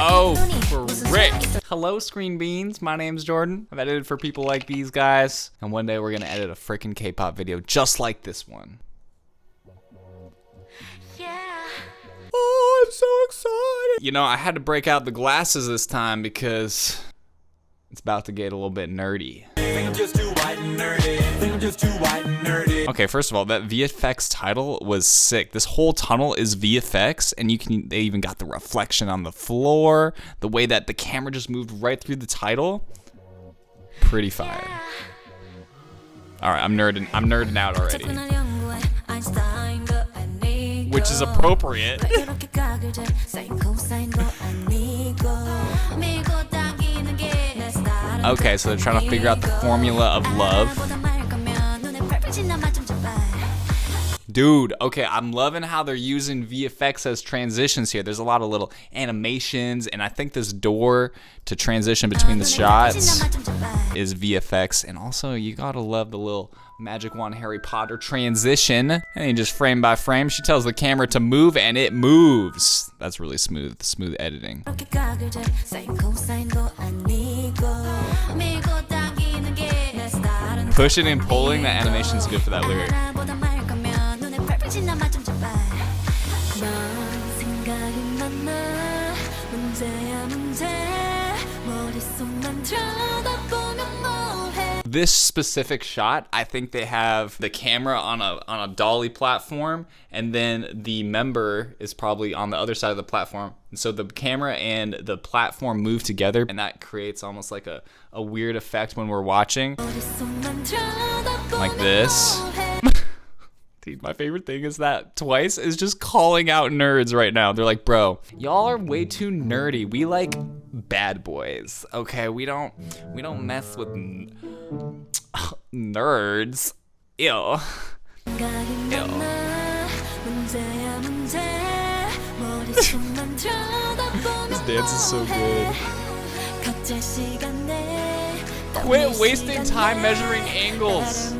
Oh, frick. Hello, Screen Beans. My name's Jordan. I've edited for people like these guys. And one day we're gonna edit a frickin' K-pop video just like this one. Oh, I'm so excited. You know, I had to break out the glasses this time because it's about to get a little bit nerdy. Okay, first of all, that VFX title was sick. This whole tunnel is VFX, and they even got the reflection on the floor, the way that the camera just moved right through the title. Pretty fire. All right, I'm nerding out already. Which is appropriate. Okay, so they're trying to figure out the formula of love. Dude, okay, I'm loving how they're using VFX as transitions here. There's a lot of little animations, and I think this door to transition between the shots is VFX. And also, you gotta love the little Magic Wand Harry Potter transition. And just frame by frame, she tells the camera to move, and it moves. That's really smooth editing. Pushing and pulling, the animation's good for that lyric. This specific shot, I think they have the camera on a dolly platform, and then the member is probably on the other side of the platform. And so the camera and the platform move together, and that creates almost like a weird effect when we're watching. Like this. Dude, my favorite thing is that Twice is just calling out nerds right now. They're like, bro, y'all are way too nerdy. We like bad boys, okay? We don't mess with nerds. Ew. This dance is so good. Quit wasting time measuring angles.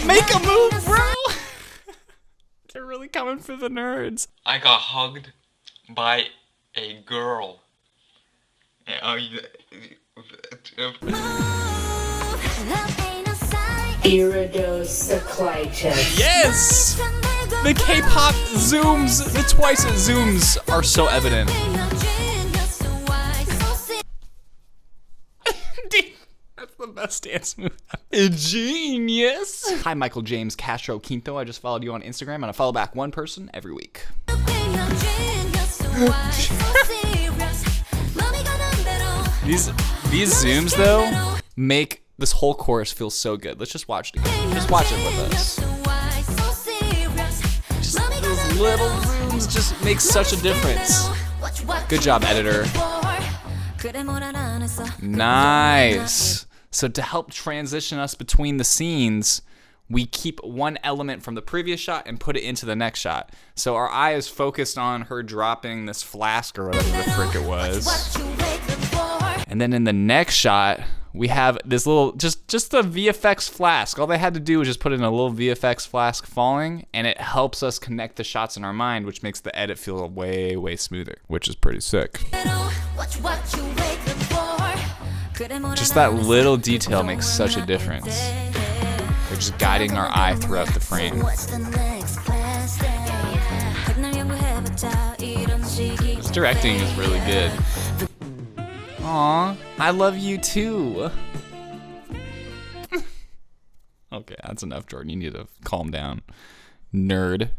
Make a move, bro! They're really coming for the nerds. I got hugged by a girl. Yes! The K-pop zooms, the Twice zooms are so evident. That's the best dance move. Genius. Hi, Michael James Castro Quinto. I just followed you on Instagram, and I follow back one person every week. These zooms, though, make this whole chorus feel so good. Let's just watch it again. Just watch it with us. Just those little zooms just make such a difference. Good job, editor. Nice. So to help transition us between the scenes, we keep one element from the previous shot and put it into the next shot. So our eye is focused on her dropping this flask or whatever the frick it was. And then in the next shot, we have this little, just the VFX flask. All they had to do was just put in a little VFX flask falling, and it helps us connect the shots in our mind, which makes the edit feel way, way smoother, which is pretty sick. Just that little detail makes such a difference. They're just guiding our eye throughout the frame. This directing is really good. Aw, I love you too. Okay, that's enough, Jordan. You need to calm down. Nerd.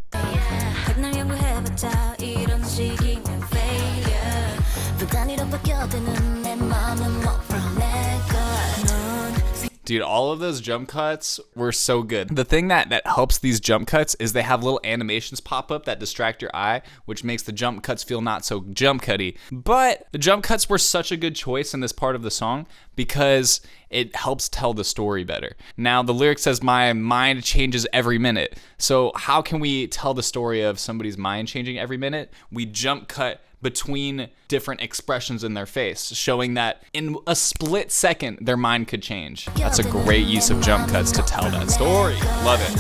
Dude, all of those jump cuts were so good. The thing that helps these jump cuts is they have little animations pop up that distract your eye, which makes the jump cuts feel not so jump cutty. But the jump cuts were such a good choice in this part of the song because it helps tell the story better. Now, the lyric says, my mind changes every minute. So how can we tell the story of somebody's mind changing every minute? We jump cut between different expressions in their face, showing that in a split second, their mind could change. That's a great use of jump cuts to tell that story. Love it.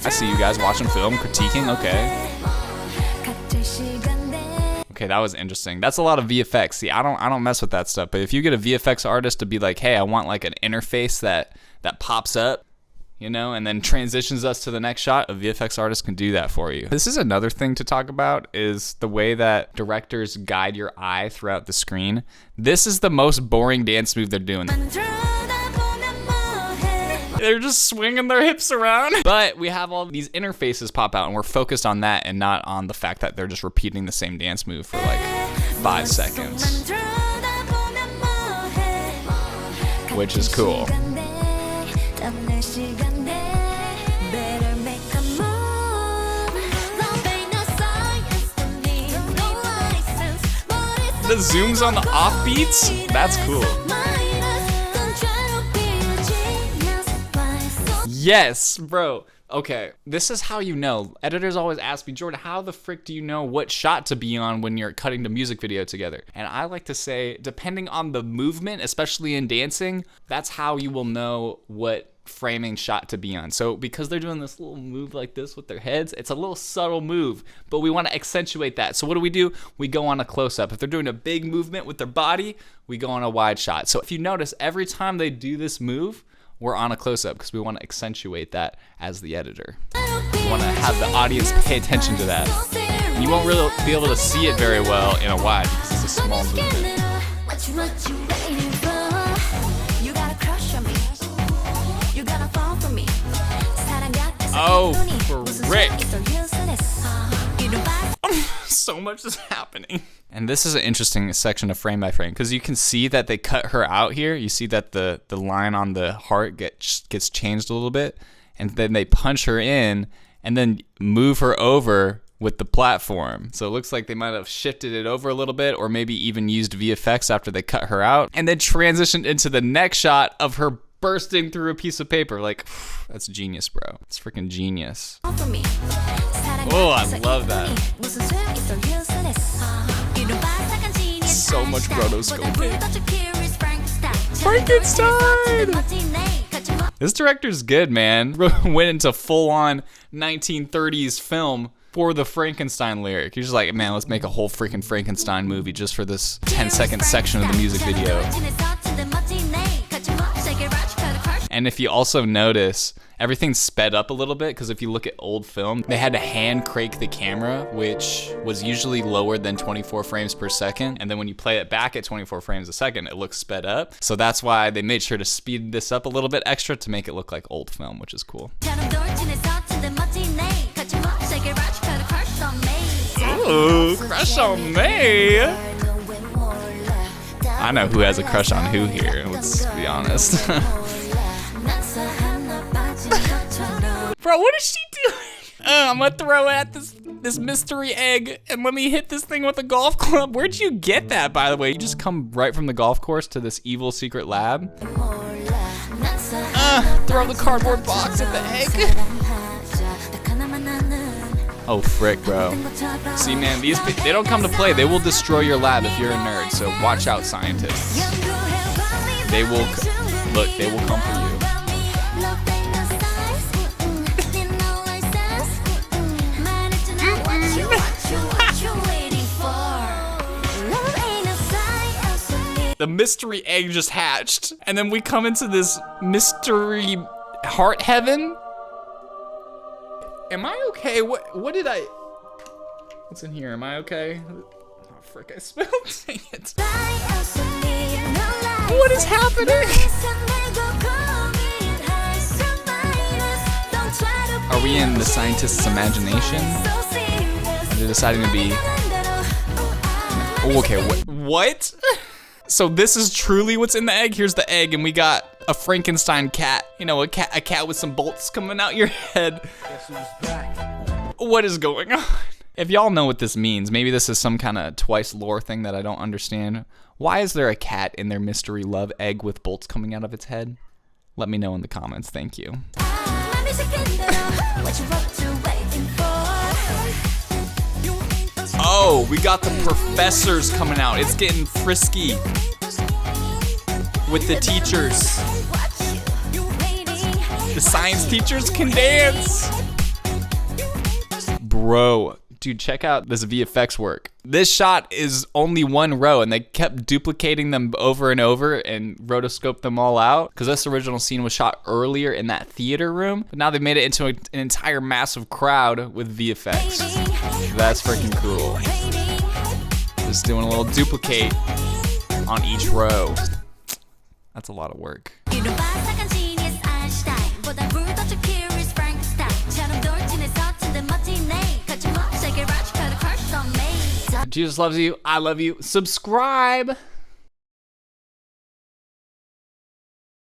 I see you guys watching film, critiquing. Okay. Okay, that was interesting. That's a lot of VFX. See, I don't mess with that stuff. But if you get a VFX artist to be like, hey, I want like an interface that pops up, you know, and then transitions us to the next shot, a VFX artist can do that for you. This is another thing to talk about, is the way that directors guide your eye throughout the screen. This is the most boring dance move they're doing. They're just swinging their hips around. But we have all these interfaces pop out, and we're focused on that and not on the fact that they're just repeating the same dance move for like 5 seconds. Which is cool. The zooms on the offbeats? That's cool. Yes, bro. Okay, this is how you know. Editors always ask me, Jordan, how the frick do you know what shot to be on when you're cutting the music video together? And I like to say, depending on the movement, especially in dancing, that's how you will know what framing shot to be on. So because they're doing this little move like this with their heads, it's a little subtle move, but we want to accentuate that. So what do? We go on a close-up. If they're doing a big movement with their body, we go on a wide shot. So if you notice, every time they do this move, we're on a close-up because we want to accentuate that as the editor. We want to have the audience pay attention to that. And you won't really be able to see it very well in a wide because it's a small movement. Oh, frick. So much is happening. And this is an interesting section of frame by frame because you can see that they cut her out here. You see that the line on the heart gets changed a little bit, and then they punch her in and then move her over with the platform. So it looks like they might have shifted it over a little bit, or maybe even used VFX after they cut her out, and then transitioned into the next shot of her bursting through a piece of paper. Like, that's genius, bro. It's freaking genius. Oh, I love that. So much rotoscoping. Frankenstein! This director's good, man. Went into full-on 1930s film for the Frankenstein lyric. He's just like, man, let's make a whole freaking Frankenstein movie just for this 10-second section of the music video. And if you also notice, everything's sped up a little bit because if you look at old film, they had to hand crank the camera, which was usually lower than 24 frames per second. And then when you play it back at 24 frames a second, it looks sped up. So that's why they made sure to speed this up a little bit extra to make it look like old film, which is cool. Ooh, crush on me. I know who has a crush on who here, let's be honest. Bro, what is she doing? I'm gonna throw at this mystery egg and let me hit this thing with a golf club. Where'd you get that, by the way? You just come right from the golf course to this evil secret lab? Throw the cardboard box at the egg. Oh, frick, bro. See, man, they don't come to play. They will destroy your lab if you're a nerd, so watch out, scientists. They will come for you. The mystery egg just hatched, and then we come into this mystery heart heaven. Am I okay? What did I... What's in here? Am I okay? Oh, frick, I spilled. Dang it. What is happening? Are we in the scientist's imagination? Are they deciding to be... Oh, okay, what? So this is truly what's in the egg? Here's the egg, and we got a Frankenstein cat. You know, a cat with some bolts coming out your head. Guess who's back? What is going on? If y'all know what this means, maybe this is some kind of Twice lore thing that I don't understand. Why is there a cat in their mystery love egg with bolts coming out of its head? Let me know in the comments, thank you. Oh, we got the professors coming out. It's getting frisky with the teachers. The science teachers can dance. bro, dude, check out this VFX work. This shot is only one row, and they kept duplicating them over and over and rotoscoped them all out, because this original scene was shot earlier in that theater room, but now they made it into an entire massive crowd with VFX. That's freaking cool. Just doing a little duplicate on each row. That's a lot of work. Jesus loves you. I love you. Subscribe.